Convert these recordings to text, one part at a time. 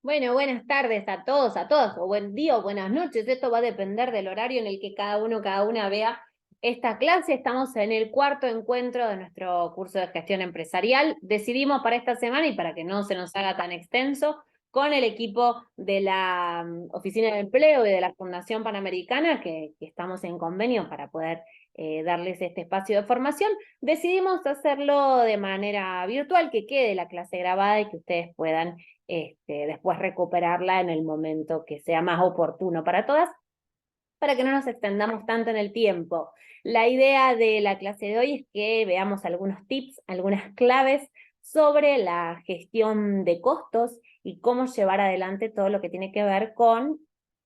Bueno, buenas tardes a todos, a todas, o buen día o buenas noches. Esto va a depender del horario en el que cada uno, cada una vea esta clase. Estamos en el cuarto encuentro de nuestro curso de gestión empresarial. Decidimos para esta semana y para que no se nos haga tan extenso, con el equipo de la Oficina de Empleo y de la Fundación Panamericana, que estamos en convenio para poder darles este espacio de formación, decidimos hacerlo de manera virtual, que quede la clase grabada y que ustedes puedan después recuperarla en el momento que sea más oportuno para todas, para que no nos extendamos tanto en el tiempo. La idea de la clase de hoy es que veamos algunos tips, algunas claves sobre la gestión de costos y cómo llevar adelante todo lo que tiene que ver con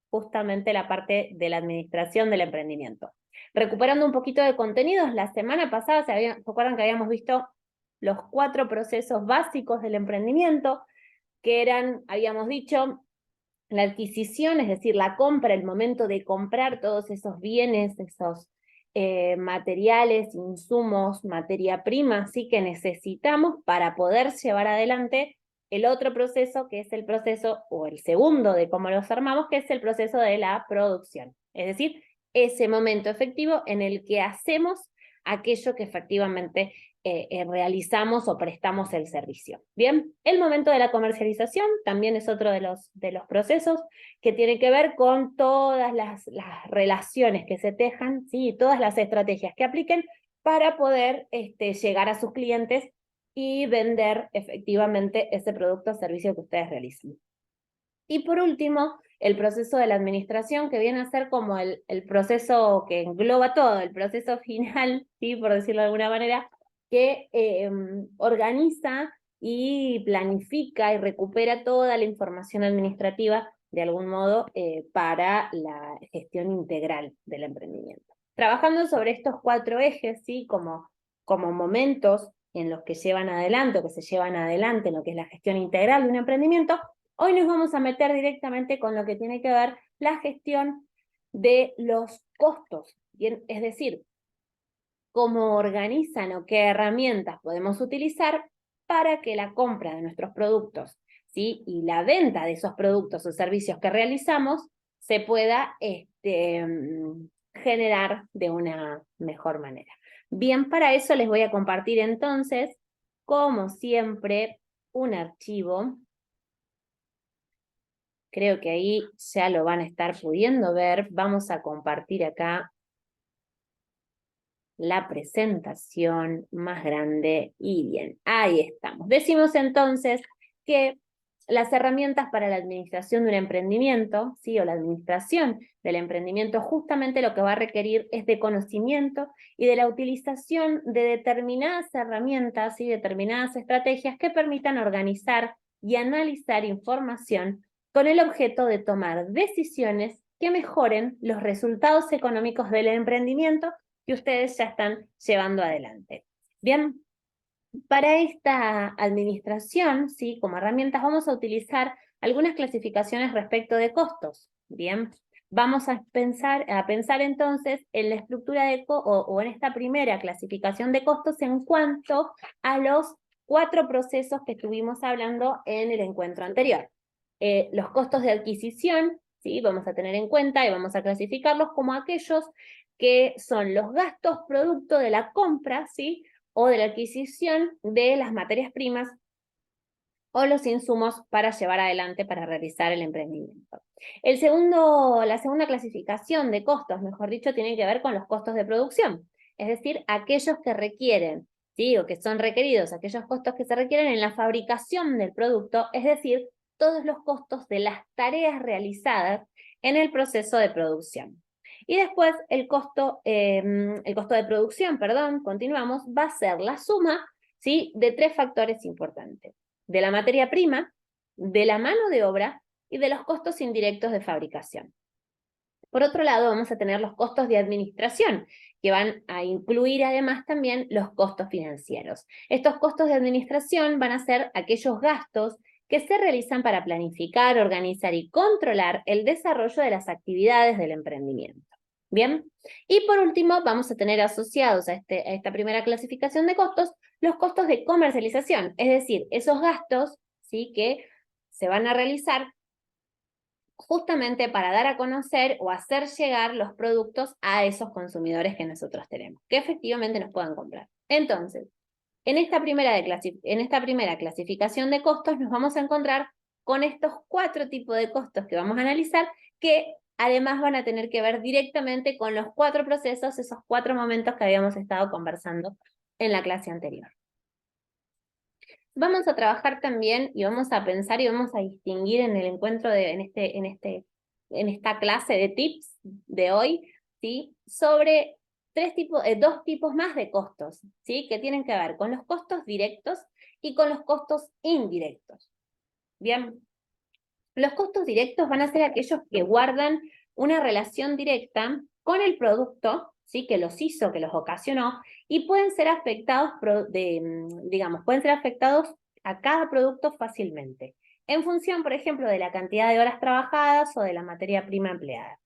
justamente la parte de la administración del emprendimiento. Recuperando un poquito de contenidos, la semana pasada, ¿se acuerdan que habíamos visto los 4 procesos básicos del emprendimiento? Que eran, habíamos dicho, la adquisición, es decir, la compra, el momento de comprar todos esos bienes, esos materiales, insumos, materia prima, ¿sí? Que necesitamos para poder llevar adelante el otro proceso, que es el proceso, o el segundo de cómo los armamos, que es el proceso de la producción. Es decir, ese momento efectivo en el que hacemos aquello que efectivamente realizamos o prestamos el servicio. Bien, el momento de la comercialización también es otro de los procesos que tiene que ver con todas las relaciones que se tejan, ¿sí? Todas las estrategias que apliquen para poder llegar a sus clientes y vender efectivamente ese producto o servicio que ustedes realicen. Y por último, el proceso de la administración, que viene a ser como el proceso que engloba todo, el proceso final, ¿sí? Por decirlo de alguna manera, que organiza y planifica y recupera toda la información administrativa, de algún modo, para la gestión integral del emprendimiento. Trabajando sobre estos 4 ejes, ¿sí? Como momentos en los que llevan adelante o que se llevan adelante en lo que es la gestión integral de un emprendimiento, hoy nos vamos a meter directamente con lo que tiene que ver la gestión de los costos, ¿bien? Es decir, cómo organizan o qué herramientas podemos utilizar para que la compra de nuestros productos, ¿sí? Y la venta de esos productos o servicios que realizamos se pueda generar de una mejor manera. Bien, para eso les voy a compartir entonces, como siempre, un archivo. Creo que ahí ya lo van a estar pudiendo ver. Vamos a compartir acá la presentación más grande y bien, ahí estamos. Decimos entonces que las herramientas para la administración de un emprendimiento, ¿sí? O la administración del emprendimiento, justamente lo que va a requerir es de conocimiento y de la utilización de determinadas herramientas y determinadas estrategias que permitan organizar y analizar información con el objeto de tomar decisiones que mejoren los resultados económicos del emprendimiento que ustedes ya están llevando adelante. Bien, para esta administración, ¿sí? Como herramientas vamos a utilizar algunas clasificaciones respecto de costos. Bien, vamos a pensar entonces en la estructura de o en esta primera clasificación de costos en cuanto a los 4 procesos que estuvimos hablando en el encuentro anterior. Los costos de adquisición, ¿sí? Vamos a tener en cuenta y vamos a clasificarlos como aquellos que son los gastos producto de la compra, ¿sí? O de la adquisición de las materias primas o los insumos para llevar adelante, para realizar el emprendimiento. La segunda clasificación de costos, mejor dicho, tiene que ver con los costos de producción, es decir, aquellos que requieren, ¿sí? O que son requeridos, aquellos costos que se requieren en la fabricación del producto, es decir, todos los costos de las tareas realizadas en el proceso de producción. Y después el costo de producción, continuamos, va a ser la suma, ¿sí? De 3 factores importantes: de la materia prima, de la mano de obra y de los costos indirectos de fabricación. Por otro lado, vamos a tener los costos de administración, que van a incluir además también los costos financieros. Estos costos de administración van a ser aquellos gastos que se realizan para planificar, organizar y controlar el desarrollo de las actividades del emprendimiento. Bien, y por último vamos a tener asociados a esta primera clasificación de costos los costos de comercialización, es decir, esos gastos, ¿sí? Que se van a realizar justamente para dar a conocer o hacer llegar los productos a esos consumidores que nosotros tenemos, que efectivamente nos puedan comprar. Entonces, en esta primera clasificación de costos nos vamos a encontrar con estos 4 tipos de costos que vamos a analizar, que además van a tener que ver directamente con los 4 procesos, esos 4 momentos que habíamos estado conversando en la clase anterior. Vamos a trabajar también y vamos a pensar y vamos a distinguir en el encuentro en esta clase de tips de hoy, ¿sí? Sobre 2 tipos más de costos, ¿sí? Que tienen que ver con los costos directos y con los costos indirectos. Bien, los costos directos van a ser aquellos que guardan una relación directa con el producto, ¿sí? Que los hizo, que los ocasionó, y pueden ser afectados, pueden ser afectados a cada producto fácilmente, en función, por ejemplo, de la cantidad de horas trabajadas o de la materia prima empleada.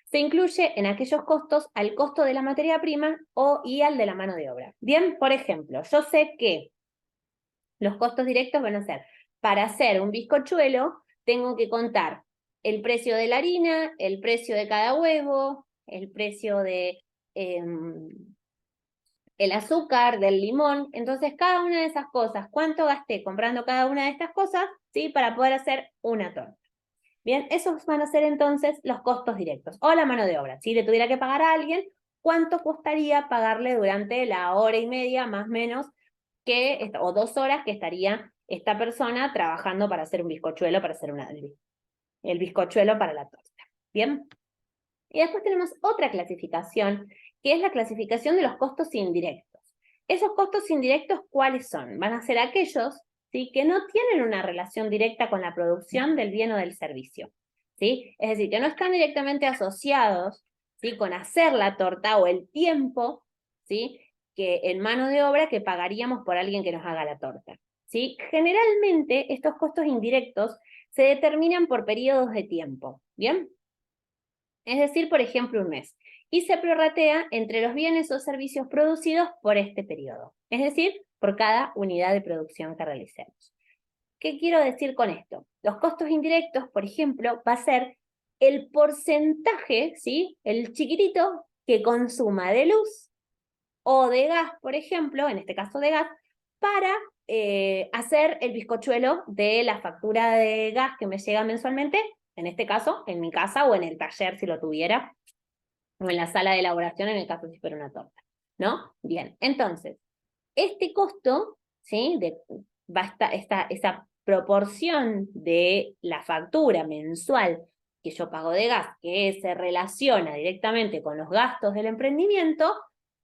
Se incluye en aquellos costos al costo de la materia prima y al de la mano de obra. Bien, por ejemplo, yo sé que los costos directos van a ser, para hacer un bizcochuelo, tengo que contar el precio de la harina, el precio de cada huevo, el precio de el azúcar, del limón. Entonces, cada una de esas cosas, ¿cuánto gasté comprando cada una de estas cosas? ¿Sí? Para poder hacer una torta. Bien, esos van a ser entonces los costos directos, o la mano de obra. Si le tuviera que pagar a alguien, ¿cuánto costaría pagarle durante la hora y media, más o menos, o 2 horas que estaría esta persona trabajando para hacer un bizcochuelo, para hacer el bizcochuelo para la torta? Bien. Y después tenemos otra clasificación, que es la clasificación de los costos indirectos. Esos costos indirectos, ¿cuáles son? Van a ser aquellos, ¿sí?, que no tienen una relación directa con la producción del bien o del servicio, ¿sí? Es decir, que no están directamente asociados, ¿sí?, con hacer la torta o el tiempo, ¿sí?, que en mano de obra que pagaríamos por alguien que nos haga la torta, ¿sí? Generalmente estos costos indirectos se determinan por periodos de tiempo, ¿bien? Es decir, por ejemplo, un mes, y se prorratea entre los bienes o servicios producidos por este periodo, es decir, por cada unidad de producción que realicemos. ¿Qué quiero decir con esto? Los costos indirectos, por ejemplo, va a ser el porcentaje, ¿sí?, el chiquitito que consuma de luz o de gas, por ejemplo, en este caso de gas, para hacer el bizcochuelo de la factura de gas que me llega mensualmente, en este caso, en mi casa o en el taller si lo tuviera, o en la sala de elaboración en el caso si fuera una torta, ¿no? Bien, entonces, este costo, ¿sí?, esa proporción de la factura mensual que yo pago de gas, que se relaciona directamente con los gastos del emprendimiento,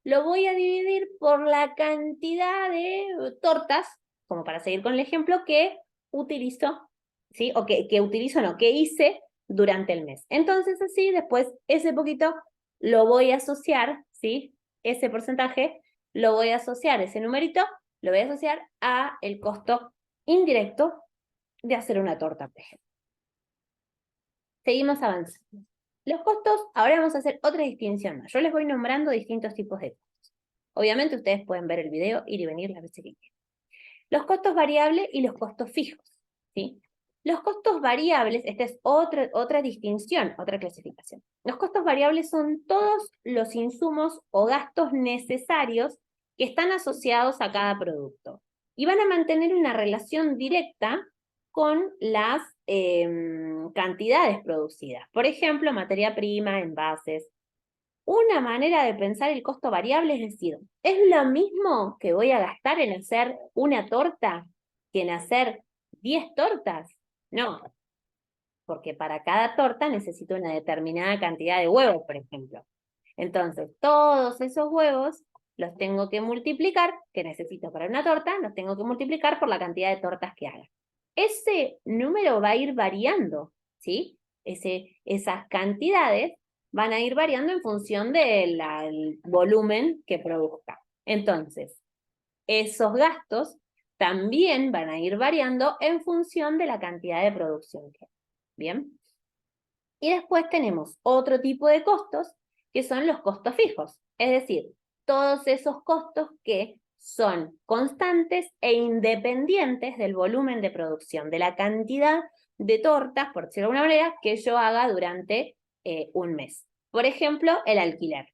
lo voy a dividir por la cantidad de tortas, como para seguir con el ejemplo, que utilizo, ¿sí? O que hice durante el mes. Entonces, así, después, ese poquito lo voy a asociar, ¿sí? Ese porcentaje lo voy a asociar, ese numerito, lo voy a asociar a el costo indirecto de hacer una torta, por ejemplo. Seguimos avanzando. Los costos, ahora vamos a hacer otra distinción más. Yo les voy nombrando distintos tipos de costos. Obviamente ustedes pueden ver el video, ir y venir las veces que quieran. Los costos variables y los costos fijos, ¿sí? Los costos variables, esta es otra distinción, otra clasificación. Los costos variables son todos los insumos o gastos necesarios que están asociados a cada producto y van a mantener una relación directa con las cantidades producidas. Por ejemplo, materia prima, envases. Una manera de pensar el costo variable es decir, ¿es lo mismo que voy a gastar en hacer una torta que en hacer 10 tortas? No, porque para cada torta necesito una determinada cantidad de huevos, por ejemplo. Entonces, todos esos huevos los tengo que multiplicar, que necesito para una torta, los tengo que multiplicar por la cantidad de tortas que haga. Ese número va a ir variando, ¿sí? Esas cantidades van a ir variando en función del volumen que produzca. Entonces, esos gastos también van a ir variando en función de la cantidad de producción que hay. ¿Bien? Y después tenemos otro tipo de costos, que son los costos fijos. Es decir, todos esos costos que son constantes e independientes del volumen de producción, de la cantidad de tortas, por decirlo de alguna manera, que yo haga durante un mes. Por ejemplo, el alquiler.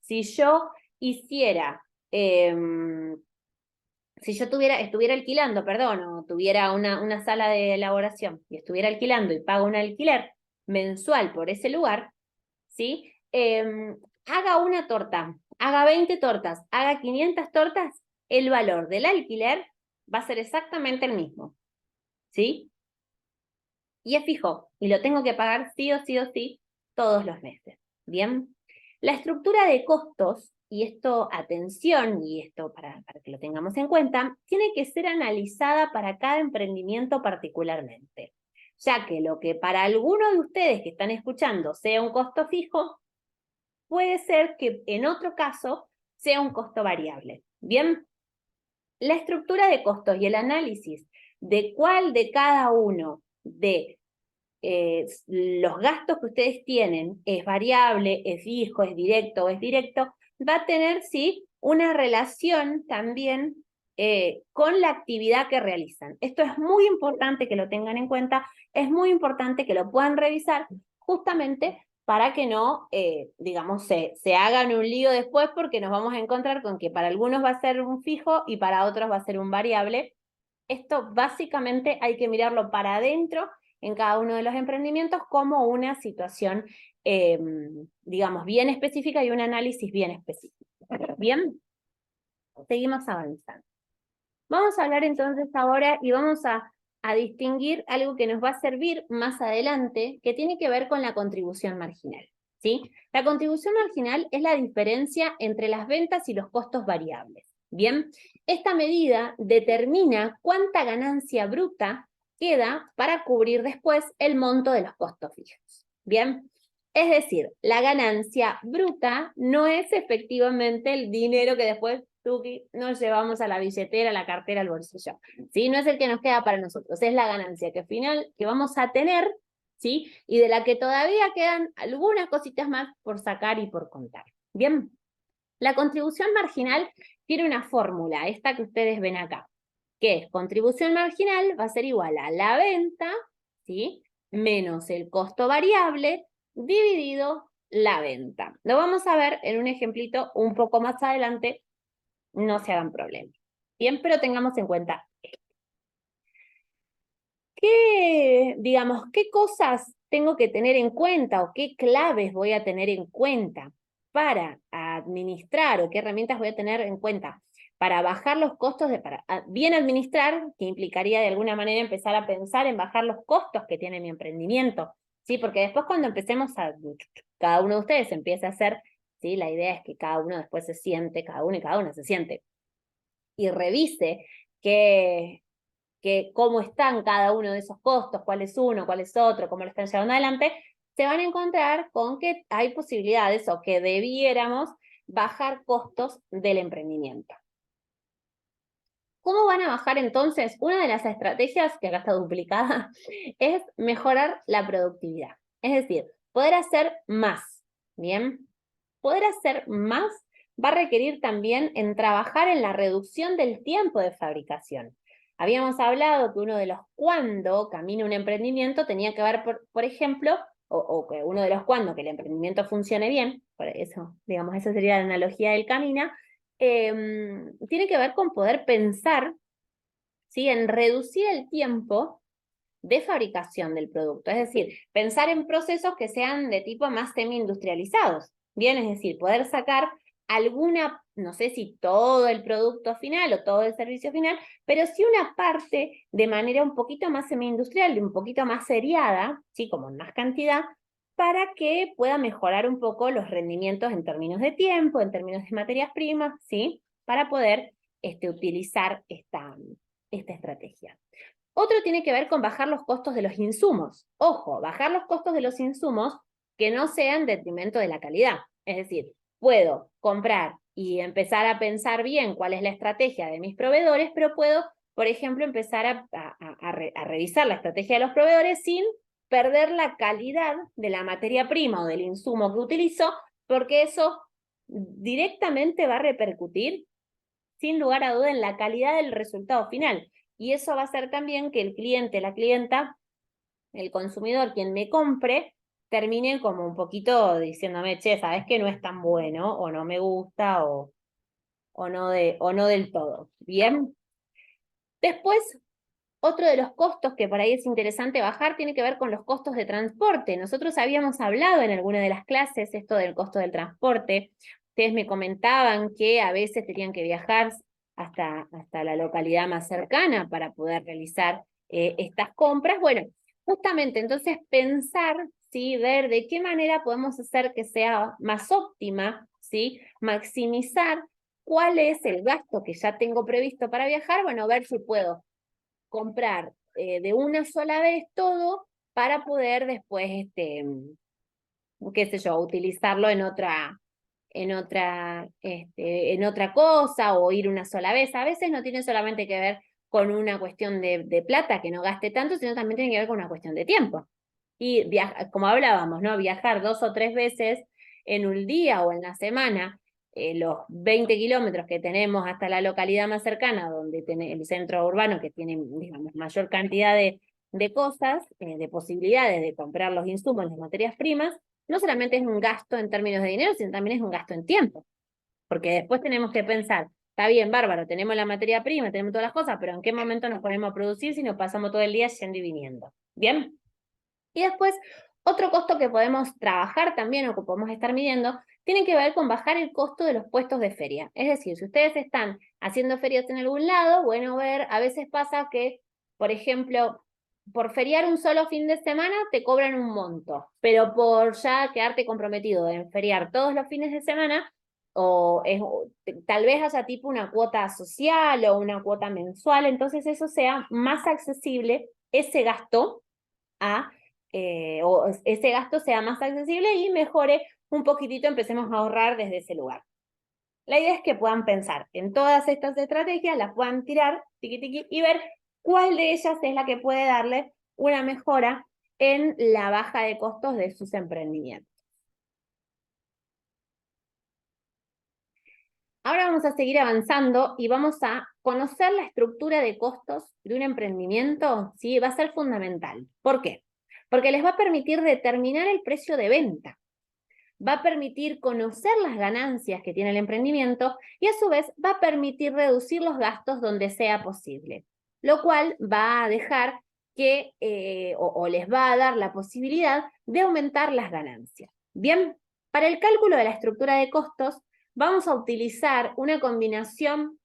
Si yo hiciera, si yo estuviera alquilando, perdón, o tuviera una sala de elaboración y estuviera alquilando y pago un alquiler mensual por ese lugar, ¿sí? Haga una torta, haga 20 tortas, haga 500 tortas, el valor del alquiler va a ser exactamente el mismo, ¿sí? Y es fijo, y lo tengo que pagar sí o sí o sí todos los meses, ¿bien? La estructura de costos, y esto, atención, y esto para que lo tengamos en cuenta, tiene que ser analizada para cada emprendimiento particularmente, ya que lo que para alguno de ustedes que están escuchando sea un costo fijo, puede ser que en otro caso sea un costo variable, ¿bien? La estructura de costos y el análisis de cuál de cada uno de los gastos que ustedes tienen es variable, es fijo, es directo o es directo, va a tener, sí, una relación también con la actividad que realizan. Esto es muy importante que lo tengan en cuenta, es muy importante que lo puedan revisar justamente para que no, digamos, se hagan un lío después porque nos vamos a encontrar con que para algunos va a ser un fijo y para otros va a ser un variable. Esto básicamente hay que mirarlo para adentro en cada uno de los emprendimientos como una situación, digamos, bien específica y un análisis bien específico. Bien, seguimos avanzando. Vamos a hablar entonces ahora y vamos a distinguir algo que nos va a servir más adelante, que tiene que ver con la contribución marginal, ¿sí? La contribución marginal es la diferencia entre las ventas y los costos variables. Bien, esta medida determina cuánta ganancia bruta queda para cubrir después el monto de los costos fijos. Bien, es decir, la ganancia bruta no es efectivamente el dinero que después nos llevamos a la billetera, a la cartera, al bolsillo, ¿sí? No es el que nos queda para nosotros, es la ganancia que final que vamos a tener, ¿sí? Y de la que todavía quedan algunas cositas más por sacar y por contar. Bien, la contribución marginal tiene una fórmula, esta que ustedes ven acá, que es contribución marginal va a ser igual a la venta, ¿sí? Menos el costo variable dividido la venta. Lo vamos a ver en un ejemplito un poco más adelante, no se hagan problemas. Bien, pero tengamos en cuenta esto. Digamos, qué cosas tengo que tener en cuenta o qué claves voy a tener en cuenta para administrar o qué herramientas voy a tener en cuenta para bajar los costos, para bien administrar, que implicaría de alguna manera empezar a pensar en bajar los costos que tiene mi emprendimiento, ¿sí? Porque después cuando empecemos cada uno de ustedes empieza a hacer, ¿sí? La idea es que cada uno después se siente, cada uno y cada una se siente y revise cómo están cada uno de esos costos, cuál es uno, cuál es otro, cómo lo están llevando adelante, se van a encontrar con que hay posibilidades o que debiéramos bajar costos del emprendimiento. ¿Cómo van a bajar entonces? Una de las estrategias, que acá está duplicada, es mejorar la productividad. Es decir, poder hacer más, ¿bien? Poder hacer más va a requerir también en trabajar en la reducción del tiempo de fabricación. Habíamos hablado que uno de los cuando camina un emprendimiento tenía que ver, por ejemplo, o que uno de los cuando que el emprendimiento funcione bien, por eso, digamos, esa sería la analogía del camina, tiene que ver con poder pensar, ¿sí? En reducir el tiempo de fabricación del producto, es decir, pensar en procesos que sean de tipo más semi-industrializados, bien, es decir, poder sacar alguna, no sé si todo el producto final o todo el servicio final, pero sí una parte de manera un poquito más semi-industrial, un poquito más seriada, ¿sí? Como en más cantidad, para que pueda mejorar un poco los rendimientos en términos de tiempo, en términos de materias primas, ¿sí? Para poder utilizar esta estrategia. Otro tiene que ver con bajar los costos de los insumos. Ojo, bajar los costos de los insumos que no sean en detrimento de la calidad. Es decir, puedo comprar y empezar a pensar bien cuál es la estrategia de mis proveedores, pero puedo, por ejemplo, empezar a revisar la estrategia de los proveedores sin perder la calidad de la materia prima o del insumo que utilizo, porque eso directamente va a repercutir, sin lugar a duda en la calidad del resultado final. Y eso va a hacer también que el cliente, la clienta, el consumidor, quien me compre, termine como un poquito diciéndome, che, sabes que no es tan bueno, o no me gusta, o no del todo. Bien. Después, otro de los costos que por ahí es interesante bajar tiene que ver con los costos de transporte. Nosotros habíamos hablado en alguna de las clases esto del costo del transporte. Ustedes me comentaban que a veces tenían que viajar hasta la localidad más cercana para poder realizar estas compras. Bueno, justamente entonces pensar, ¿sí? Ver de qué manera podemos hacer que sea más óptima, ¿sí? Maximizar cuál es el gasto que ya tengo previsto para viajar. Bueno, ver si puedo comprar de una sola vez todo para poder después, qué sé yo, utilizarlo en otra cosa o ir una sola vez. A veces no tiene solamente que ver con una cuestión de plata, que no gaste tanto, sino también tiene que ver con una cuestión de tiempo. Y como hablábamos, ¿no? Viajar 2 o 3 veces en un día o en la semana, los 20 kilómetros que tenemos hasta la localidad más cercana, donde tiene el centro urbano que tiene, digamos, mayor cantidad de cosas, de posibilidades de comprar los insumos, las materias primas, no solamente es un gasto en términos de dinero, sino también es un gasto en tiempo. Porque después tenemos que pensar, está bien, bárbaro, tenemos la materia prima, tenemos todas las cosas, pero ¿en qué momento nos ponemos a producir si nos pasamos todo el día yendo y viniendo? ¿Bien? Y después, otro costo que podemos trabajar también o que podemos estar midiendo, tiene que ver con bajar el costo de los puestos de feria. Es decir, si ustedes están haciendo ferias en algún lado, bueno, ver, a veces pasa que, por ejemplo, por feriar un solo fin de semana te cobran un monto, pero por ya quedarte comprometido en feriar todos los fines de semana, tal vez haya tipo una cuota social o una cuota mensual, entonces eso sea más accesible, ese gasto o ese gasto sea más accesible y mejore un poquitito, empecemos a ahorrar desde ese lugar. La idea es que puedan pensar en todas estas estrategias, las puedan tirar, tiqui, tiqui, y ver cuál de ellas es la que puede darle una mejora en la baja de costos de sus emprendimientos. Ahora vamos a seguir avanzando y vamos a conocer la estructura de costos de un emprendimiento, ¿sí? Va a ser fundamental. ¿Por qué? Porque les va a permitir determinar el precio de venta, va a permitir conocer las ganancias que tiene el emprendimiento y a su vez va a permitir reducir los gastos donde sea posible, lo cual va a dejar que, o les va a dar la posibilidad de aumentar las ganancias. Bien, para el cálculo de la estructura de costos vamos a utilizar una combinación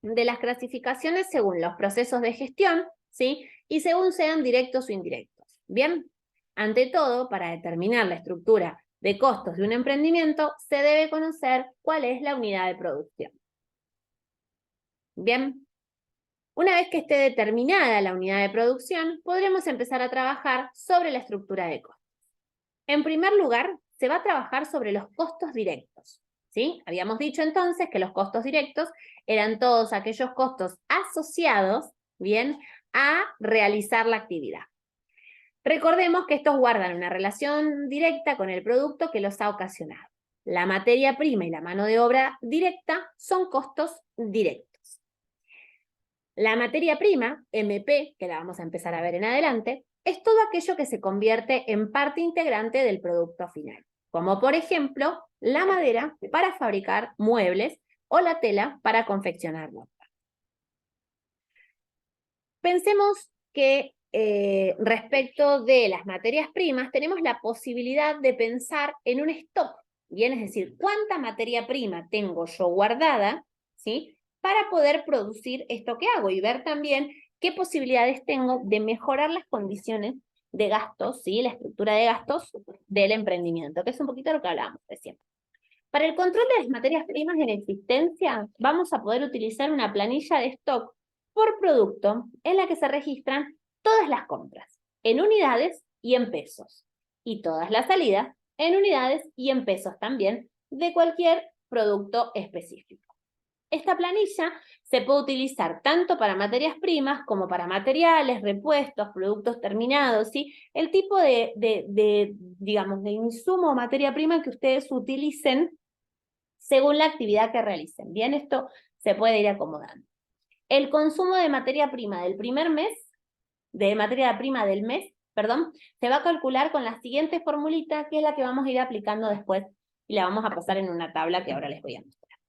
de las clasificaciones según los procesos de gestión, ¿sí? Y según sean directos o indirectos. Bien, ante todo, para determinar la estructura de costos de un emprendimiento, se debe conocer cuál es la unidad de producción. Bien, una vez que esté determinada la unidad de producción, podremos empezar a trabajar sobre la estructura de costos. En primer lugar, se va a trabajar sobre los costos directos. ¿Sí? Habíamos dicho entonces que los costos directos eran todos aquellos costos asociados, bien, a realizar la actividad. Recordemos que estos guardan una relación directa con el producto que los ha ocasionado. La materia prima y la mano de obra directa son costos directos. La materia prima, MP, que la vamos a empezar a ver en adelante, es todo aquello que se convierte en parte integrante del producto final, como por ejemplo la madera para fabricar muebles o la tela para confeccionar ropa. Pensemos que respecto de las materias primas tenemos la posibilidad de pensar en un stock, bien, es decir, cuánta materia prima tengo yo guardada, ¿sí? Para poder producir esto que hago y ver también qué posibilidades tengo de mejorar las condiciones de gastos, ¿sí? La estructura de gastos del emprendimiento, que es un poquito lo que hablábamos recién. Para el control de las materias primas en existencia, vamos a poder utilizar una planilla de stock por producto en la que se registran todas las compras, en unidades y en pesos, y todas las salidas en unidades y en pesos también, de cualquier producto específico. Esta planilla se puede utilizar tanto para materias primas como para materiales, repuestos, productos terminados, ¿sí? El tipo digamos, de insumo o materia prima que ustedes utilicen según la actividad que realicen. Bien, esto se puede ir acomodando. El consumo de materia prima del primer mes, de materia prima del mes, perdón, se va a calcular con la siguiente formulita, que es la que vamos a ir aplicando después, y la vamos a pasar en una tabla que ahora les voy a mostrar.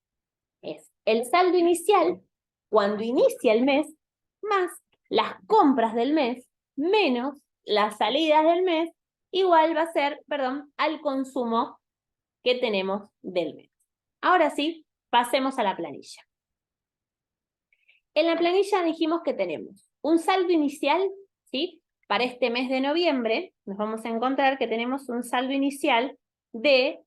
Es el saldo inicial, cuando inicia el mes, más las compras del mes, menos las salidas del mes, igual va a ser, perdón, al consumo que tenemos del mes. Ahora sí, pasemos a la planilla. En la planilla dijimos que tenemos un saldo inicial, ¿sí? Para este mes de noviembre, nos vamos a encontrar que tenemos un saldo inicial de...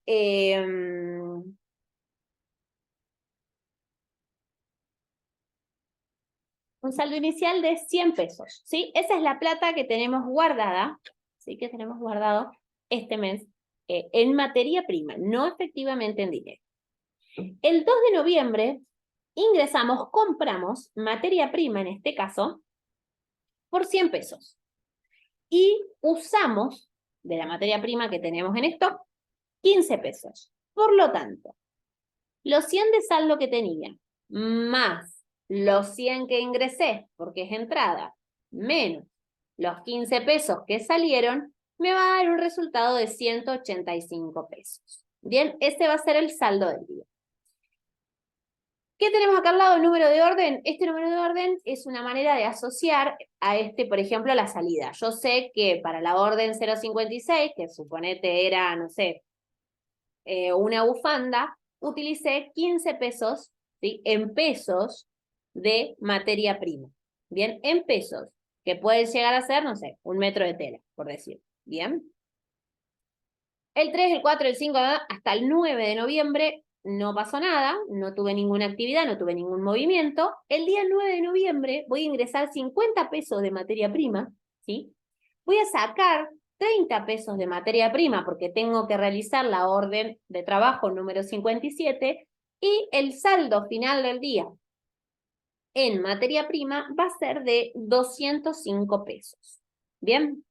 un saldo inicial de 100 pesos, ¿sí? Esa es la plata que tenemos guardada, ¿sí? Que tenemos guardado este mes en materia prima, no efectivamente en dinero. El 2 de noviembre ingresamos, compramos materia prima, en este caso, por 100 pesos. Y usamos de la materia prima que tenemos en stock, 15 pesos. Por lo tanto, los 100 de saldo que tenía, más los 100 que ingresé, porque es entrada, menos los 15 pesos que salieron, me va a dar un resultado de 185 pesos. Bien, ese va a ser el saldo del día. ¿Qué tenemos acá al lado? El número de orden. Este número de orden es una manera de asociar a este, por ejemplo, la salida. Yo sé que para la orden 056, que suponete era, no sé, una bufanda, utilicé 15 pesos, ¿sí? En pesos de materia prima. Bien, en pesos, que puede llegar a ser, no sé, 1 metro de tela, por decir. Bien. El 3, el 4, el 5, hasta el 9 de noviembre no pasó nada, no tuve ninguna actividad, no tuve ningún movimiento. El día 9 de noviembre voy a ingresar 50 pesos de materia prima, ¿sí? Voy a sacar 30 pesos de materia prima porque tengo que realizar la orden de trabajo número 57 y el saldo final del día en materia prima va a ser de 205 pesos. ¿Bien?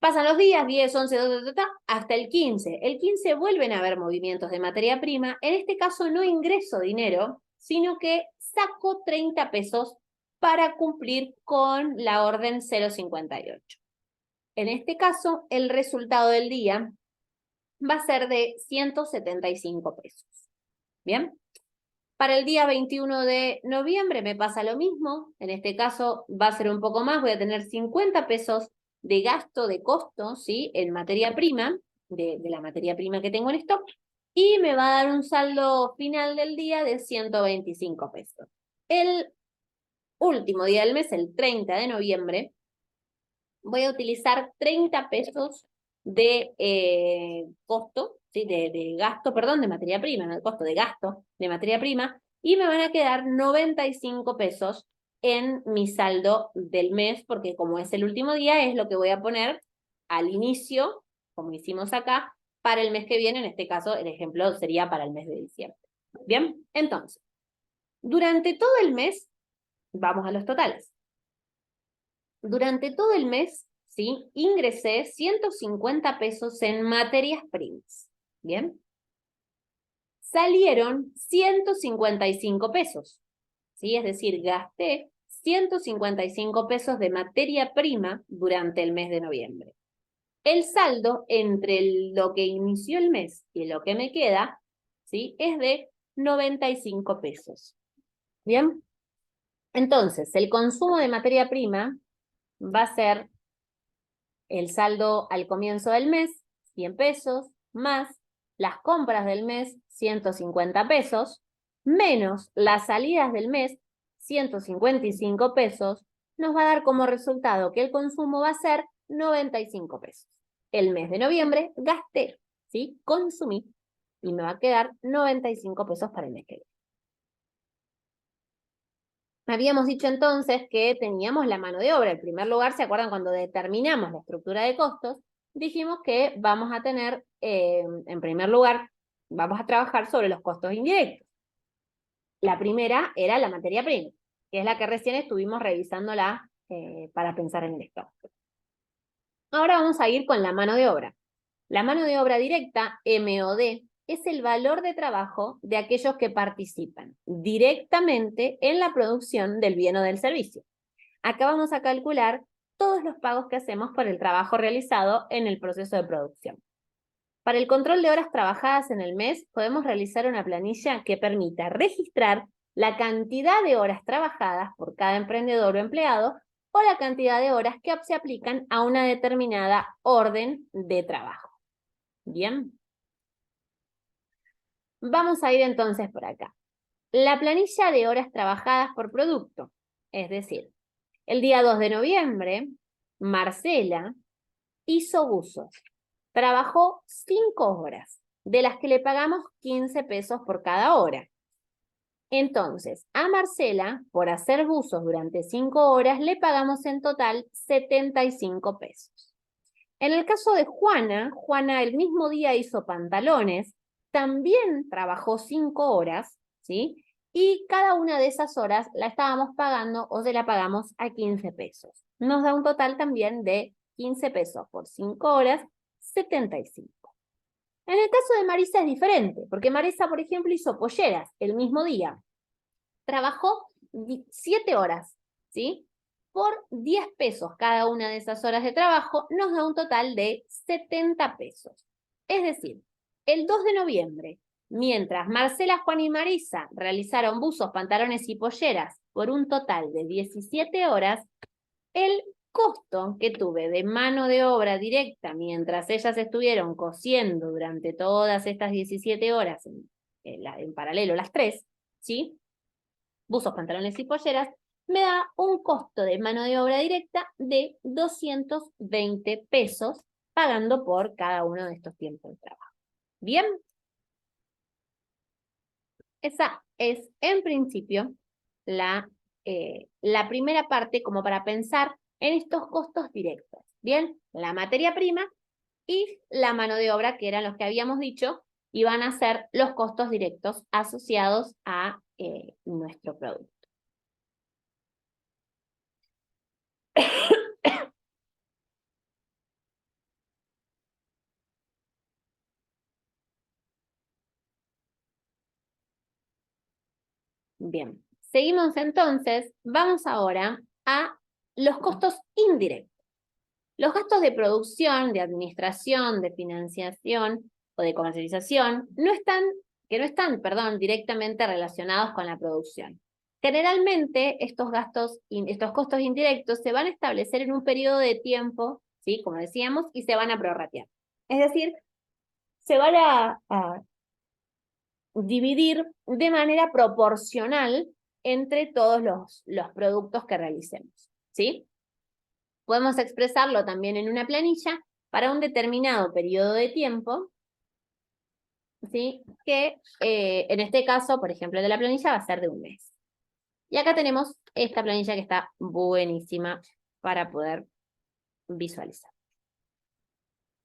Pasan los días, 10, 11, 12, hasta el 15. El 15 vuelven a haber movimientos de materia prima. En este caso no ingreso dinero, sino que saco 30 pesos para cumplir con la orden 058. En este caso, el resultado del día va a ser de 175 pesos. ¿Bien? Para el día 21 de noviembre me pasa lo mismo. En este caso va a ser un poco más. Voy a tener 50 pesos de gasto, de costo, ¿sí? En materia prima, de la materia prima que tengo en stock. Y me va a dar un saldo final del día de 125 pesos. El último día del mes, el 30 de noviembre, voy a utilizar 30 pesos de costo, ¿sí? de gasto, perdón, de materia prima, no de costo, de gasto de materia prima, y me van a quedar 95 pesos en mi saldo del mes, porque como es el último día, es lo que voy a poner al inicio, como hicimos acá, para el mes que viene. En este caso, el ejemplo sería para el mes de diciembre. Bien, entonces, durante todo el mes, vamos a los totales. Durante todo el mes, ¿sí? Ingresé 150 pesos en materias primas. ¿Bien? Salieron 155 pesos. ¿Sí? Es decir, gasté 155 pesos de materia prima durante el mes de noviembre. El saldo entre lo que inició el mes y lo que me queda, ¿sí? Es de 95 pesos. ¿Bien? Entonces, el consumo de materia prima va a ser el saldo al comienzo del mes, 100 pesos, más las compras del mes, 150 pesos, menos las salidas del mes, 155 pesos, nos va a dar como resultado que el consumo va a ser 95 pesos. El mes de noviembre gasté, ¿sí? Consumí, y me va a quedar 95 pesos para el mes que viene. Habíamos dicho entonces que teníamos la mano de obra. En primer lugar, ¿se acuerdan cuando determinamos la estructura de costos? Dijimos que vamos a tener, en primer lugar, vamos a trabajar sobre los costos indirectos. La primera era la materia prima, que es la que recién estuvimos revisándola para pensar en el stock. Ahora vamos a ir con la mano de obra. La mano de obra directa, MOD, es el valor de trabajo de aquellos que participan directamente en la producción del bien o del servicio. Acá vamos a calcular todos los pagos que hacemos por el trabajo realizado en el proceso de producción. Para el control de horas trabajadas en el mes, podemos realizar una planilla que permita registrar la cantidad de horas trabajadas por cada emprendedor o empleado o la cantidad de horas que se aplican a una determinada orden de trabajo. ¿Bien? Vamos a ir entonces por acá. La planilla de horas trabajadas por producto, es decir, el día 2 de noviembre, Marcela hizo buzos. Trabajó 5 horas, de las que le pagamos 15 pesos por cada hora. Entonces, a Marcela, por hacer buzos durante 5 horas, le pagamos en total 75 pesos. En el caso de Juana, Juana el mismo día hizo pantalones, también trabajó 5 horas, ¿sí? Y cada una de esas horas la estábamos pagando o se la pagamos a 15 pesos. Nos da un total también de 15 pesos por 5 horas, 75. En el caso de Marisa es diferente, porque Marisa, por ejemplo, hizo polleras el mismo día. Trabajó 7 horas, ¿sí? Por 10 pesos cada una de esas horas de trabajo, nos da un total de 70 pesos. Es decir, el 2 de noviembre, mientras Marcela, Juan y Marisa realizaron buzos, pantalones y polleras por un total de 17 horas, el costo que tuve de mano de obra directa mientras ellas estuvieron cosiendo durante todas estas 17 horas, en paralelo las 3, ¿sí? Buzos, pantalones y polleras, me da un costo de mano de obra directa de 220 pesos, pagando por cada uno de estos tiempos de trabajo. ¿Bien? Esa es, en principio, la primera parte como para pensar en estos costos directos. ¿Bien? La materia prima y la mano de obra, que eran los que habíamos dicho, iban a ser los costos directos asociados a nuestro producto. Bien, seguimos entonces, vamos ahora a los costos indirectos. Los gastos de producción, de administración, de financiación o de comercialización no están directamente relacionados con la producción. Generalmente estos costos indirectos se van a establecer en un periodo de tiempo, ¿sí? Como decíamos, y se van a prorratear. Es decir, se van a dividir de manera proporcional entre todos los productos que realicemos, ¿sí? Podemos expresarlo también en una planilla para un determinado periodo de tiempo, ¿sí? Que en este caso, por ejemplo, de la planilla va a ser de un mes. Y acá tenemos esta planilla que está buenísima para poder visualizar.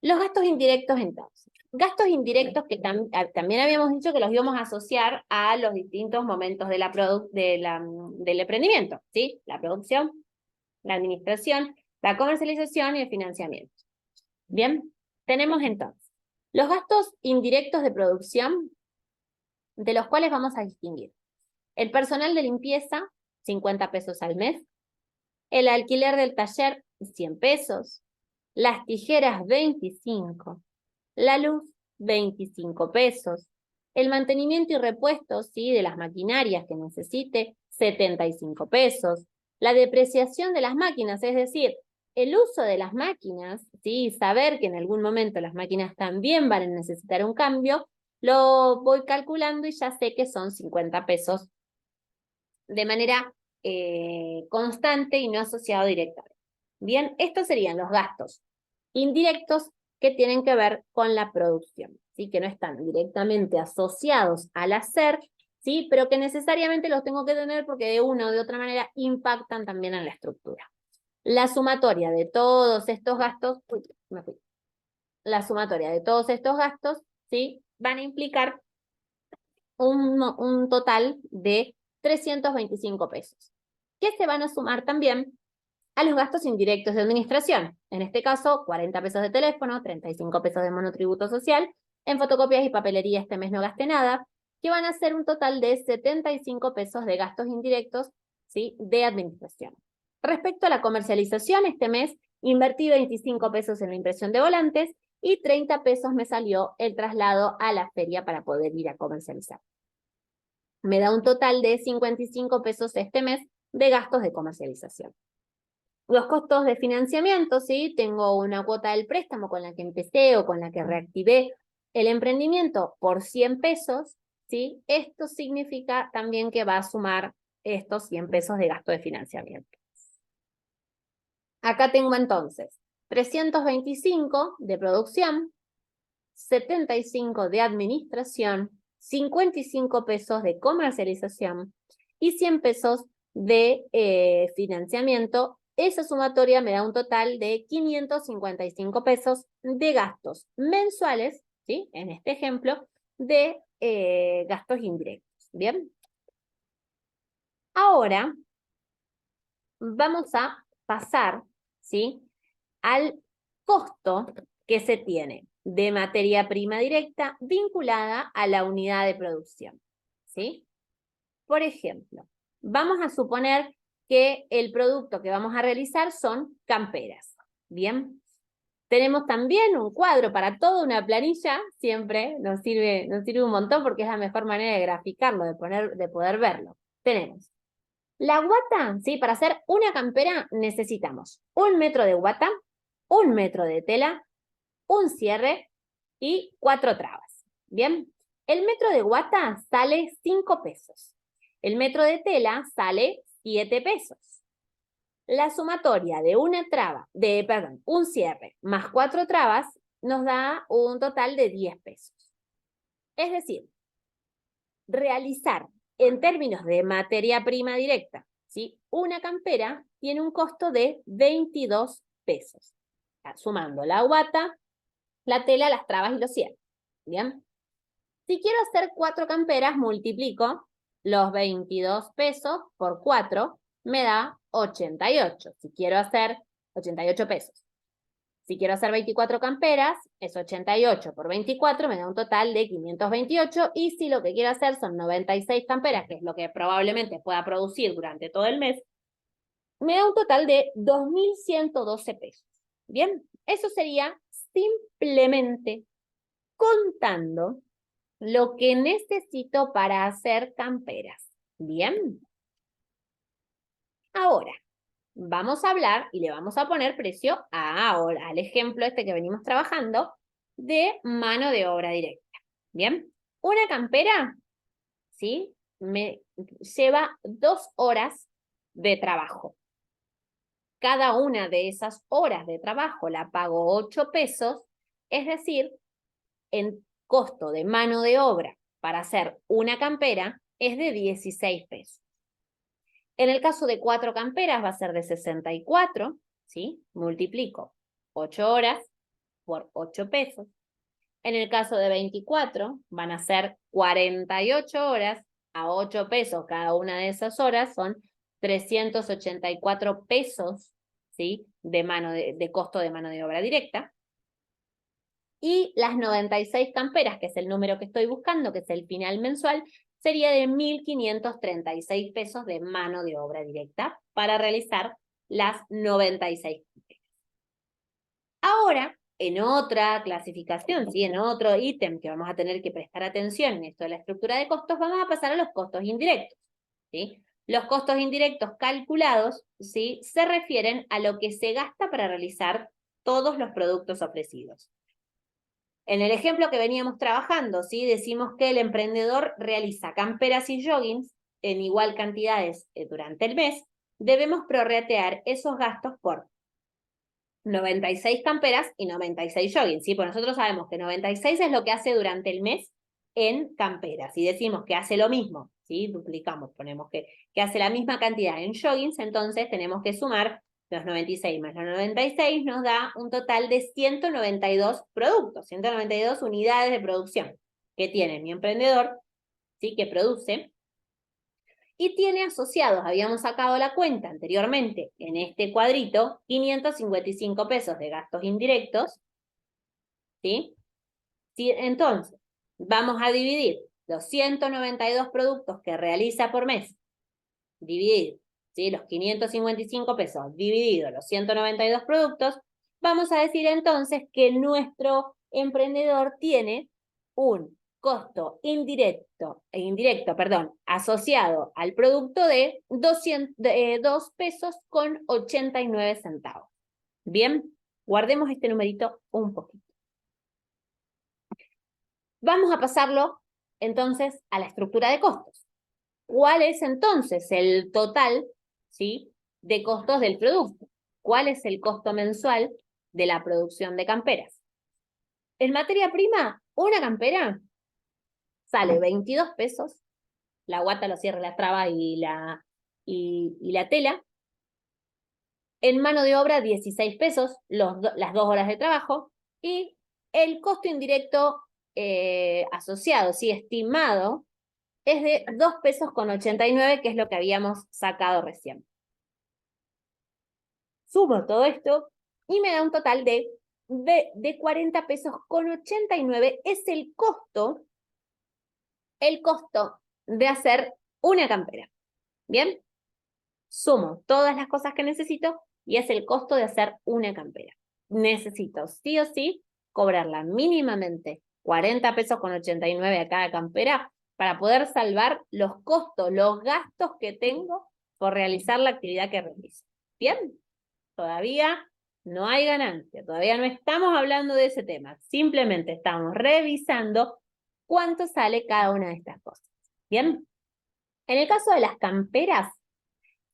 Los gastos indirectos entonces. Gastos indirectos que también habíamos dicho que los íbamos a asociar a los distintos momentos del emprendimiento, ¿sí? La producción, la administración, la comercialización y el financiamiento. Bien, tenemos entonces los gastos indirectos de producción, de los cuales vamos a distinguir. El personal de limpieza, 50 pesos al mes. El alquiler del taller, 100 pesos. Las tijeras, 25. La luz, 25 pesos. El mantenimiento y repuesto, ¿sí? De las maquinarias que necesite, 75 pesos. La depreciación de las máquinas, es decir, el uso de las máquinas, ¿sí? Saber que en algún momento las máquinas también van a necesitar un cambio, lo voy calculando y ya sé que son 50 pesos de manera constante y no asociado directamente. Bien, estos serían los gastos indirectos que tienen que ver con la producción, ¿sí? Que no están directamente asociados al hacer, ¿sí? Pero que necesariamente los tengo que tener porque de una o de otra manera impactan también en la estructura. La sumatoria de todos estos gastos, la sumatoria de todos estos gastos, ¿sí? Van a implicar un total de 325 pesos, que se van a sumar también a los gastos indirectos de administración. En este caso, 40 pesos de teléfono, 35 pesos de monotributo social En fotocopias y papelería este mes no gasté nada, que van a ser un total de 75 pesos de gastos indirectos, ¿sí?, de administración. Respecto a la comercialización, este mes invertí 25 pesos en la impresión de volantes y 30 pesos me salió el traslado a la feria para poder ir a comercializar. Me da un total de 55 pesos este mes de gastos de comercialización. Los costos de financiamiento, ¿sí? Tengo una cuota del préstamo con la que empecé o con la que reactivé el emprendimiento por 100 pesos, ¿sí? Esto significa también que va a sumar estos 100 pesos de gasto de financiamiento. Acá tengo entonces 325 de producción, 75 de administración, 55 pesos de comercialización y 100 pesos de financiamiento. Esa sumatoria me da un total de 555 pesos de gastos mensuales, ¿sí?, en este ejemplo, de gastos indirectos. ¿Bien? Ahora vamos a pasar, ¿sí?, al costo que se tiene de materia prima directa vinculada a la unidad de producción, ¿sí? Por ejemplo, vamos a suponer que el producto que vamos a realizar son camperas, ¿bien? Tenemos también un cuadro para toda una planilla, siempre nos sirve un montón porque es la mejor manera de graficarlo, de poder verlo. Tenemos la guata, ¿sí? Para hacer una campera necesitamos 1 metro de guata, 1 metro de tela, un cierre y 4 trabas. ¿Bien? El metro de guata sale 5 pesos. El metro de tela sale 7 pesos. La sumatoria de un cierre más 4 trabas nos da un total de 10 pesos. Es decir, realizar en términos de materia prima directa, ¿sí?, una campera tiene un costo de 22 pesos, sumando la guata, la tela, las trabas y los cierres. ¿Bien? Si quiero hacer 4 camperas, multiplico los 22 pesos por 4, me da 88. Si quiero hacer 88 pesos. Si quiero hacer 24 camperas, es 88 por 24, me da un total de 528. Y si lo que quiero hacer son 96 camperas, que es lo que probablemente pueda producir durante todo el mes, me da un total de 2.112 pesos. ¿Bien? Eso sería simplemente contando lo que necesito para hacer camperas. ¿Bien? Ahora, vamos a hablar y le vamos a poner precio al ejemplo este que venimos trabajando de mano de obra directa. ¿Bien? Una campera, ¿sí?, me lleva 2 horas de trabajo. Cada una de esas horas de trabajo la pago 8 pesos, es decir, en costo de mano de obra para hacer una campera es de 16 pesos. En el caso de 4 camperas va a ser de 64, ¿sí? Multiplico 8 horas por 8 pesos. En el caso de 24 van a ser 48 horas a 8 pesos. Cada una de esas horas son 384 pesos, ¿sí?, de costo de mano de obra directa. Y las 96 camperas, que es el número que estoy buscando, que es el final mensual, sería de 1.536 pesos de mano de obra directa para realizar las 96 camperas. Ahora, en otra clasificación, ¿sí?, en otro ítem que vamos a tener que prestar atención en esto de la estructura de costos, vamos a pasar a los costos indirectos, ¿sí? Los costos indirectos calculados, ¿sí?, se refieren a lo que se gasta para realizar todos los productos ofrecidos. En el ejemplo que veníamos trabajando, ¿sí?, decimos que el emprendedor realiza camperas y joggings en igual cantidades durante el mes. Debemos prorratear esos gastos por 96 camperas y 96 joggings, ¿sí? Pues nosotros sabemos que 96 es lo que hace durante el mes en camperas. Si decimos que hace lo mismo, ¿sí?, duplicamos, ponemos que hace la misma cantidad en joggings, entonces tenemos que sumar los 96 más los 96 nos da un total de 192 productos, 192 unidades de producción que tiene mi emprendedor, ¿sí?, que produce. Y tiene asociados, habíamos sacado la cuenta anteriormente en este cuadrito, 555 pesos de gastos indirectos, ¿sí? Entonces, vamos a dividir los 192 productos que realiza por mes, dividir, ¿sí? Los 555 pesos, dividido los 192 productos, vamos a decir entonces que nuestro emprendedor tiene un costo indirecto, asociado al producto de 2 pesos con 89 centavos. Bien, guardemos este numerito un poquito. Vamos a pasarlo entonces a la estructura de costos. ¿Cuál es entonces el total, ¿sí?, de costos del producto? ¿Cuál es el costo mensual de la producción de camperas? En materia prima, una campera sale 22 pesos, la guata, lo cierre, la traba y la tela. En mano de obra, 16 pesos, las 2 horas de trabajo, y el costo indirecto asociado, sí, estimado, es de 2 pesos con 89, que es lo que habíamos sacado recién. Sumo todo esto y me da un total de 40 pesos con 89, es el costo de hacer una campera. ¿Bien? Sumo todas las cosas que necesito y es el costo de hacer una campera. Necesito sí o sí cobrarla mínimamente 40 pesos con 89 a cada campera para poder salvar los costos, los gastos que tengo por realizar la actividad que realizo. ¿Bien? Todavía no hay ganancia, todavía no estamos hablando de ese tema, simplemente estamos revisando cuánto sale cada una de estas cosas. ¿Bien? En el caso de las camperas,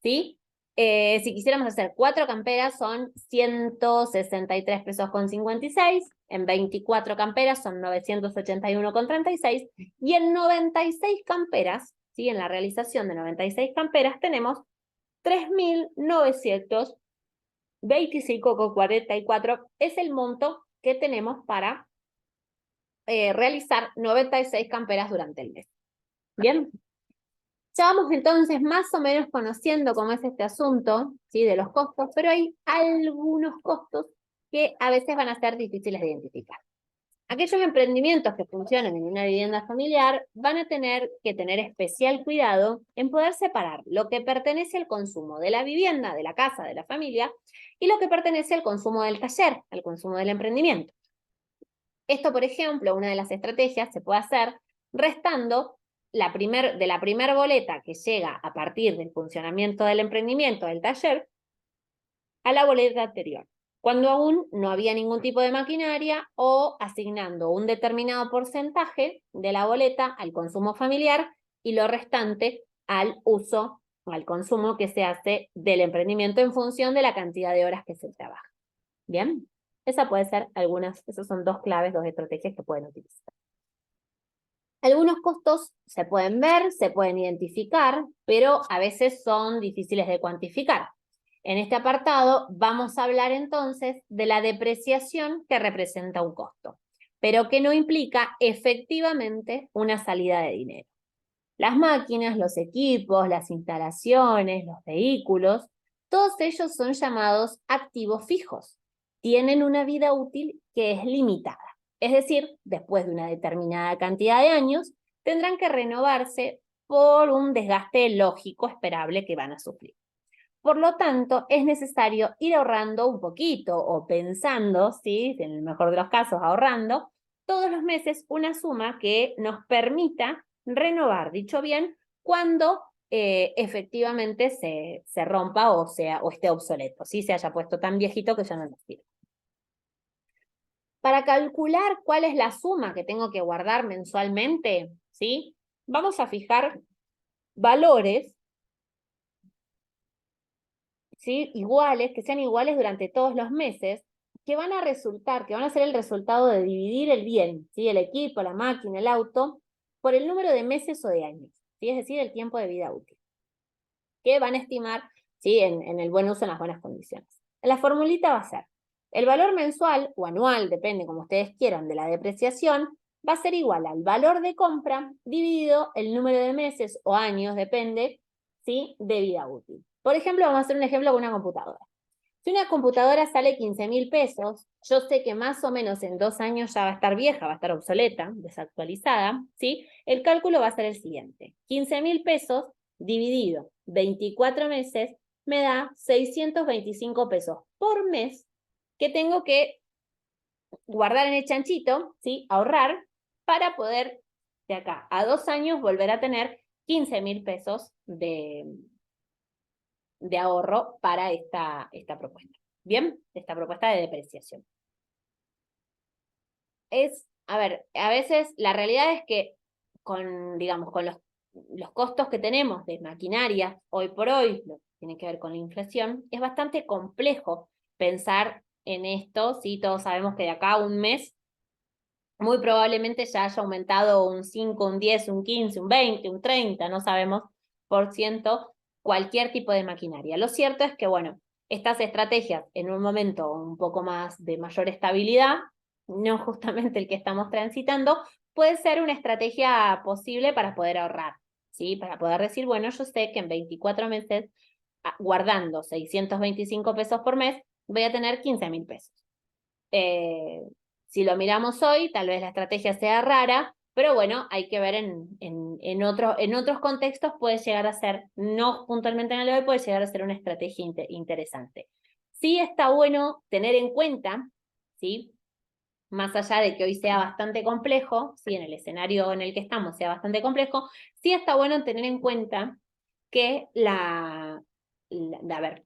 ¿sí? Si quisiéramos hacer 4 camperas son 163 pesos con 56, en 24 camperas son 981,36, y en 96 camperas, ¿sí?, en la realización de 96 camperas tenemos 3.925,44, es el monto que tenemos para realizar 96 camperas durante el mes. ¿Bien? Ya vamos entonces más o menos conociendo cómo es este asunto, ¿sí?, de los costos, pero hay algunos costos que a veces van a ser difíciles de identificar. Aquellos emprendimientos que funcionan en una vivienda familiar van a tener que tener especial cuidado en poder separar lo que pertenece al consumo de la vivienda, de la casa, de la familia, y lo que pertenece al consumo del taller, al consumo del emprendimiento. Esto, por ejemplo, una de las estrategias se puede hacer restando de la primer boleta que llega a partir del funcionamiento del emprendimiento del taller a la boleta anterior, cuando aún no había ningún tipo de maquinaria, o asignando un determinado porcentaje de la boleta al consumo familiar y lo restante al uso o al consumo que se hace del emprendimiento en función de la cantidad de horas que se trabaja. ¿Bien? Esas son 2 claves, 2 estrategias que pueden utilizar. Algunos costos se pueden ver, se pueden identificar, pero a veces son difíciles de cuantificar. En este apartado vamos a hablar entonces de la depreciación que representa un costo, pero que no implica efectivamente una salida de dinero. Las máquinas, los equipos, las instalaciones, los vehículos, todos ellos son llamados activos fijos. Tienen una vida útil que es limitada. Es decir, después de una determinada cantidad de años, tendrán que renovarse por un desgaste lógico esperable que van a sufrir. Por lo tanto, es necesario ir ahorrando un poquito o pensando, ¿sí?, en el mejor de los casos ahorrando, todos los meses una suma que nos permita renovar dicho bien cuando efectivamente se rompa o esté obsoleto, ¿sí?, se haya puesto tan viejito que ya no nos sirve. Para calcular cuál es la suma que tengo que guardar mensualmente, ¿sí?, vamos a fijar valores, ¿sí?, que sean iguales durante todos los meses, que van a ser el resultado de dividir el bien, ¿sí?, el equipo, la máquina, el auto, por el número de meses o de años, ¿sí?, es decir, el tiempo de vida útil, que van a estimar, ¿sí?, en el buen uso, en las buenas condiciones. La formulita va a ser: el valor mensual o anual, depende como ustedes quieran, de la depreciación, va a ser igual al valor de compra dividido el número de meses o años, depende, ¿sí?, de vida útil. Por ejemplo, vamos a hacer un ejemplo con una computadora. Si una computadora sale 15.000 pesos, yo sé que más o menos en 2 años ya va a estar vieja, va a estar obsoleta, desactualizada, ¿sí? El cálculo va a ser el siguiente. 15.000 pesos dividido 24 meses me da 625 pesos por mes que tengo que guardar en el chanchito, ¿sí? Ahorrar para poder de acá a 2 años volver a tener 15.000 pesos de ahorro para esta propuesta. ¿Bien? Esta propuesta de depreciación. A ver, a veces la realidad es que digamos, con los costos que tenemos de maquinaria hoy por hoy, lo que tiene que ver con la inflación, es bastante complejo pensar en esto, ¿sí? Todos sabemos que de acá a un mes muy probablemente ya haya aumentado un 5, un 10, un 15, un 20, un 30, no sabemos por ciento, cualquier tipo de maquinaria. Lo cierto es que, bueno, estas estrategias en un momento un poco más de mayor estabilidad, no justamente el que estamos transitando, puede ser una estrategia posible para poder ahorrar, ¿sí? Para poder decir, bueno, yo sé que en 24 meses, guardando 625 pesos por mes, voy a tener 15.000 pesos. Si lo miramos hoy, tal vez la estrategia sea rara, pero bueno, hay que ver en otros contextos puede llegar a ser, no puntualmente en el de hoy, puede llegar a ser una estrategia interesante. Sí está bueno tener en cuenta, ¿sí? Más allá de que hoy sea bastante complejo, ¿sí? En el escenario en el que estamos sea bastante complejo, sí está bueno tener en cuenta que a ver,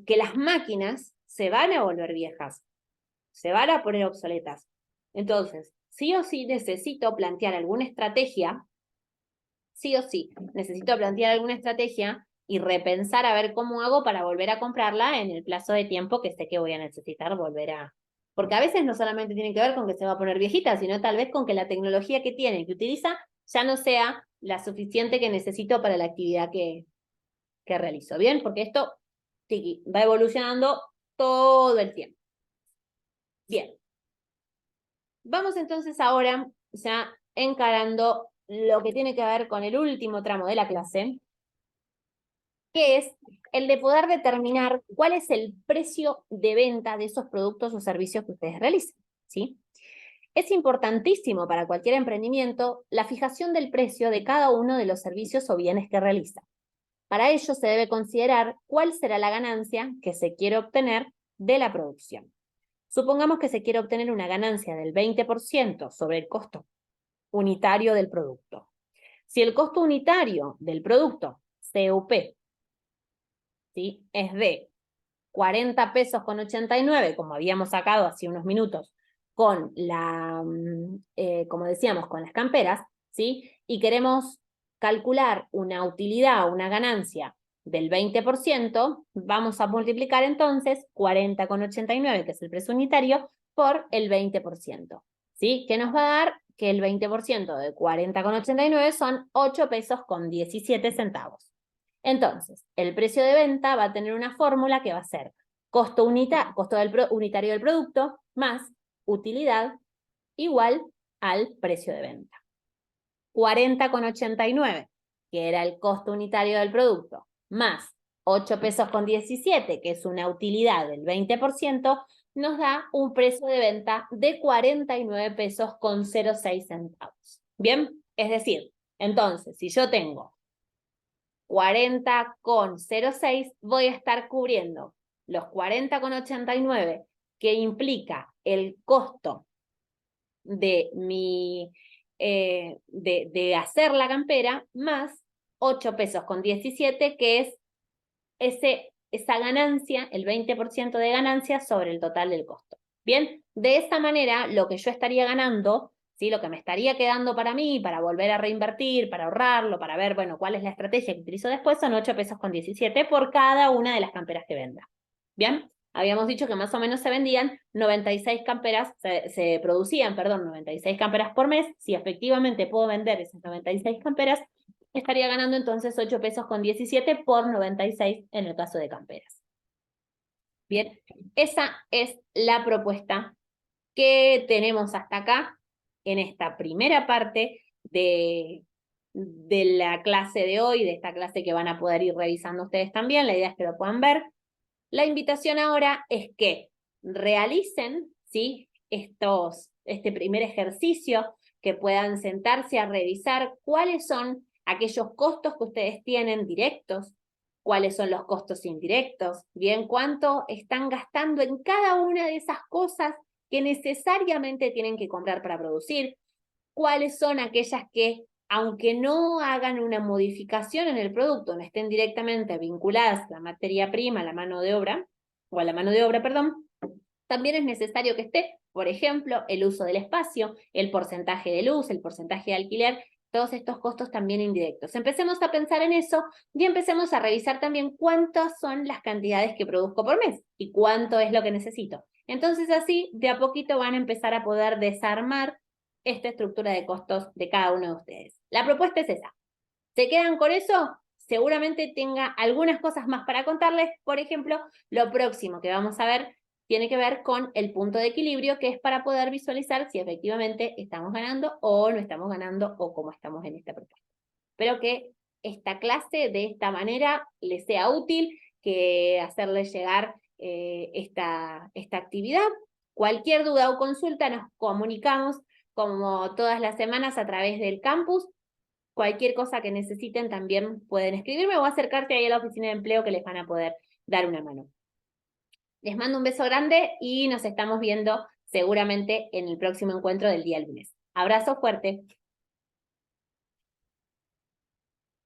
que las máquinas se van a volver viejas, se van a poner obsoletas. Entonces, sí o sí necesito plantear alguna estrategia, sí o sí necesito plantear alguna estrategia y repensar a ver cómo hago para volver a comprarla en el plazo de tiempo que sé que voy a necesitar volver a... Porque a veces no solamente tiene que ver con que se va a poner viejita, sino tal vez con que la tecnología que tiene, que utiliza, ya no sea la suficiente que necesito para la actividad que realizo. ¿Bien? Porque esto tiki, va evolucionando todo el tiempo. Bien. Vamos entonces ahora ya encarando lo que tiene que ver con el último tramo de la clase, que es el de poder determinar cuál es el precio de venta de esos productos o servicios que ustedes realicen, ¿sí? Es importantísimo para cualquier emprendimiento la fijación del precio de cada uno de los servicios o bienes que realiza. Para ello se debe considerar cuál será la ganancia que se quiere obtener de la producción. Supongamos que se quiere obtener una ganancia del 20% sobre el costo unitario del producto. Si el costo unitario del producto, CUP, ¿sí? Es de 40 pesos con 89, como habíamos sacado hace unos minutos, con como decíamos, con las camperas, ¿sí? Y queremos calcular una utilidad, una ganancia del 20%, vamos a multiplicar entonces 40,89, que es el precio unitario, por el 20%, ¿sí? Que nos va a dar que el 20% de 40,89 son 8 pesos con 17 centavos. Entonces, el precio de venta va a tener una fórmula que va a ser costo unitario del producto más utilidad igual al precio de venta. 40,89, que era el costo unitario del producto, más 8 pesos con 17, que es una utilidad del 20%, nos da un precio de venta de 49 pesos con 06 centavos. ¿Bien? Es decir, entonces, si yo tengo 40,06, voy a estar cubriendo los 40,89 que implica el costo de de hacer la campera, más 8 pesos con 17, que es esa ganancia, el 20% de ganancia sobre el total del costo. Bien, de esta manera, lo que yo estaría ganando, ¿sí? Lo que me estaría quedando para mí, para volver a reinvertir, para ahorrarlo, para ver, bueno, cuál es la estrategia que utilizo después, son 8 pesos con 17 por cada una de las camperas que venda. Bien, habíamos dicho que más o menos se vendían 96 camperas, se producían, perdón, 96 camperas por mes. Si efectivamente puedo vender esas 96 camperas, estaría ganando entonces 8 pesos con 17 por 96 en el caso de camperas. Bien, esa es la propuesta que tenemos hasta acá en esta primera parte de la clase de hoy, de esta clase que van a poder ir revisando ustedes también. La idea es que lo puedan ver. La invitación ahora es que realicen, ¿sí?, este primer ejercicio, que puedan sentarse a revisar cuáles son aquellos costos que ustedes tienen directos, cuáles son los costos indirectos, bien, cuánto están gastando en cada una de esas cosas que necesariamente tienen que comprar para producir, cuáles son aquellas que, aunque no hagan una modificación en el producto, no estén directamente vinculadas a la materia prima, a la mano de obra, o a la mano de obra, perdón, también es necesario que esté, por ejemplo, el uso del espacio, el porcentaje de luz, el porcentaje de alquiler, todos estos costos también indirectos. Empecemos a pensar en eso y empecemos a revisar también cuántas son las cantidades que produzco por mes y cuánto es lo que necesito. Entonces así, de a poquito van a empezar a poder desarmar esta estructura de costos de cada uno de ustedes. La propuesta es esa. ¿Se quedan con eso? Seguramente tenga algunas cosas más para contarles. Por ejemplo, lo próximo que vamos a ver tiene que ver con el punto de equilibrio, que es para poder visualizar si efectivamente estamos ganando o no estamos ganando o cómo estamos en esta propuesta. Espero que esta clase de esta manera les sea útil, que hacerles llegar esta actividad. Cualquier duda o consulta nos comunicamos como todas las semanas a través del campus. Cualquier cosa que necesiten también pueden escribirme o acercarse ahí a la oficina de empleo, que les van a poder dar una mano. Les mando un beso grande y nos estamos viendo seguramente en el próximo encuentro del día lunes. Abrazo fuerte.